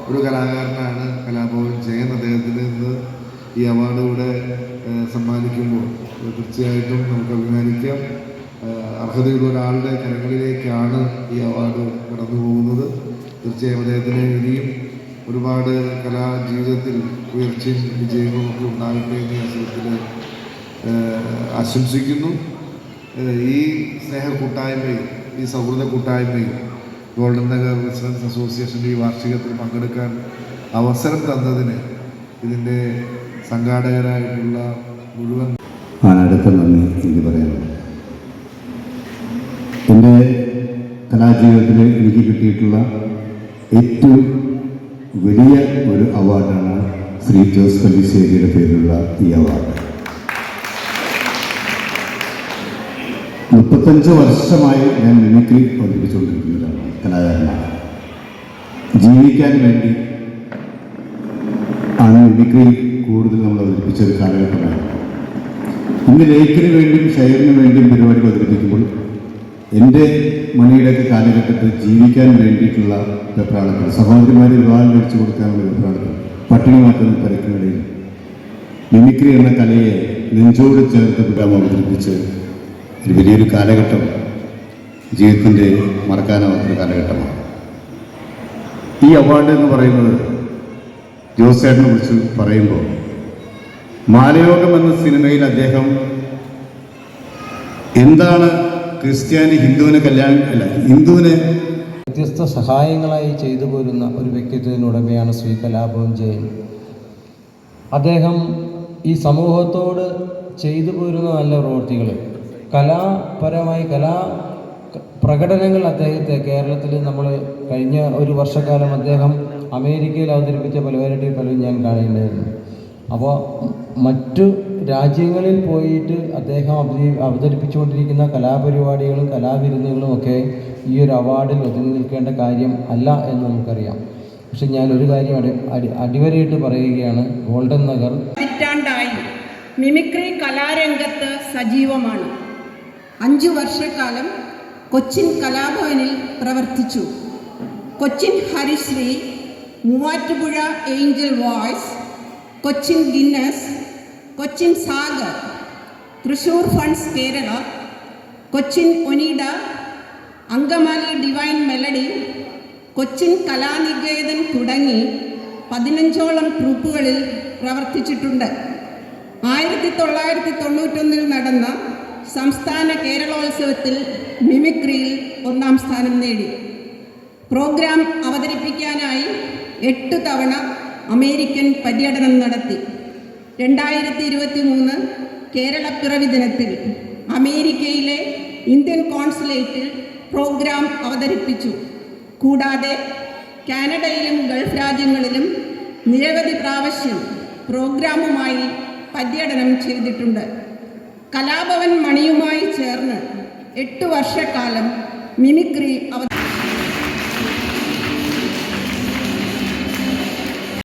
ഒരു കലാകാരനാണ് കലാഭവൻ ജയൻ. അദ്ദേഹത്തിന് ഇന്ന് ഈ അവാർഡ് ഇവിടെ സമ്മാനിക്കുമ്പോൾ തീർച്ചയായിട്ടും നമുക്ക് അഭിമാനിക്കാം. അർഹതയുള്ള ഒരാളുടെ കരങ്ങളിലേക്കാണ് ഈ അവാർഡ് കടന്നു പോകുന്നത്. തീർച്ചയായും അദ്ദേഹത്തിന് ഇനിയും ഒരുപാട് കലാജീവിതത്തിൽ ഉയർച്ചയും വിജയങ്ങളും ഒക്കെ ഉണ്ടാകട്ടെ എന്ന് അവസരത്തിൽ ആശംസിക്കുന്നു. ഈ സ്നേഹ കൂട്ടായ്മയും ഈ സൗഹൃദ കൂട്ടായ്മയും ഗോൾഡൻ നഗർ റെസിഡൻസ് അസോസിയേഷൻ്റെ ഈ വാർഷികത്തിൽ പങ്കെടുക്കാൻ അവസരം തന്നതിന് ഇതിൻ്റെ സംഘാടകരായിട്ടുള്ള മുഴുവൻ അടുത്ത നന്ദി എനിക്ക് പറയാനുണ്ട്. എൻ്റെ കലാജീവിതത്തിൽ എനിക്ക് കിട്ടിയിട്ടുള്ള ഏറ്റവും വലിയ ഒരു അവാർഡാണ് ശ്രീ ജോസ് പല്ലിശ്ശേരിയുടെ പേരിലുള്ള ഈ അവാർഡ്. 35 വർഷമായി ഞാൻ മിമിക്രി പഠിപ്പിച്ചുകൊണ്ടിരിക്കുന്നതാണ്, കലാകാരനാണ്. ജീവിക്കാൻ വേണ്ടി ആണ് മിമിക്രി കൂടുതൽ നമ്മൾ അവതരിപ്പിച്ചൊരു കാലഘട്ടമാണ്. ഇന്ന് ലേഖിന് വേണ്ടിയും ഷെയറിന് വേണ്ടിയും പരിപാടികൾ അവതരിപ്പിക്കുമ്പോൾ എൻ്റെ മണിയുടെയൊക്കെ കാലഘട്ടത്തിൽ ജീവിക്കാൻ വേണ്ടിയിട്ടുള്ള വെപ്രാളത്തിൽ, സഹോദരിമാരെ വിവാഹം കഴിച്ചു കൊടുക്കാനുള്ള വെപ്രാളത്തിൽ, പട്ടിണി മാറ്റുന്ന തിരക്കിനിടയിൽ മിമിക്രി എന്ന കലയെ നെഞ്ചോട് ചേർത്ത് പ്രോഗ്രാം അവതരിപ്പിച്ച് ഒരു വലിയൊരു കാലഘട്ടം ജീവിതത്തിൻ്റെ മറക്കാനാവാത്തൊരു കാലഘട്ടമാണ്. ഈ അവാർഡ് എന്ന് പറയുന്നത് ജോസേട്ടനെ കുറിച്ച് പറയുമ്പോൾ മാലയോഗം എന്ന സിനിമയിൽ അദ്ദേഹം എന്താണ് ക്രിസ്ത്യാനി ഹിന്ദുവിനെ ഹിന്ദുവിനെ വ്യത്യസ്ത സഹായങ്ങളായി ചെയ്തു പോരുന്ന ഒരു വ്യക്തിത്വത്തിനുടമയാണ് ശ്രീ കലാഭവൻ ജയൻ. അദ്ദേഹം ഈ സമൂഹത്തോട് ചെയ്തു പോരുന്ന നല്ല പ്രവൃത്തികൾ, കലാപരമായി പ്രകടനങ്ങൾ അദ്ദേഹത്തെ കേരളത്തിൽ നമ്മൾ കഴിഞ്ഞ ഒരു വർഷക്കാലം അദ്ദേഹം അമേരിക്കയിൽ അവതരിപ്പിച്ച പലരും ഞാൻ കാണേണ്ടായിരുന്നു. അപ്പോൾ മറ്റു രാജ്യങ്ങളിൽ പോയിട്ട് അദ്ദേഹം അവതരിപ്പിച്ചുകൊണ്ടിരിക്കുന്ന കലാപരിപാടികളും കലാവിരുന്നുകളും ഒക്കെ ഈ ഒരു അവാർഡിൽ ഒതുങ്ങി നിൽക്കേണ്ട കാര്യം അല്ല എന്ന് നമുക്കറിയാം. പക്ഷെ ഞാനൊരു കാര്യം അടിവരയിട്ട് പറയുകയാണ്, ഗോൾഡൻ നഗർ പതിറ്റാണ്ടായി മിമിക്രി കലാരംഗത്ത് സജീവമാണ്. 5 വർഷക്കാലം കൊച്ചിൻ കലാഭവനിൽ പ്രവർത്തിച്ചു. Cochin Harisree, Muvattupuzha angel voice, Cochin Guinness, Cochin Sagar, Thrissur funds Kerala, Cochin Oneida, Angamaly divine melody, Cochin Kalanikethan തുടങ്ങി 15ഓളം ട്രൂപ്പുകളിൽ പ്രവർത്തിച്ചിട്ടുണ്ട്. 1991 നടന്ന സംസ്ഥാന കേരളോത്സവത്തിൽ മിമിക്രിയിൽ 1ാം സ്ഥാനം നേടി. പ്രോഗ്രാം അവതരിപ്പിക്കാനായി 8 തവണ അമേരിക്കൻ പര്യടനം നടത്തി. 2023 കേരളപ്പിറവി ദിനത്തിൽ അമേരിക്കയിലെ ഇന്ത്യൻ കോൺസുലേറ്റിൽ പ്രോഗ്രാം അവതരിപ്പിച്ചു. കൂടാതെ കാനഡയിലും ഗൾഫ് രാജ്യങ്ങളിലും നിരവധി പ്രാവശ്യം പ്രോഗ്രാമുമായി പര്യടനം ചെയ്തിട്ടുണ്ട്. കലാഭവൻ മണിയുമായി ചേർന്ന് 8 വർഷക്കാലം മിമിക്രി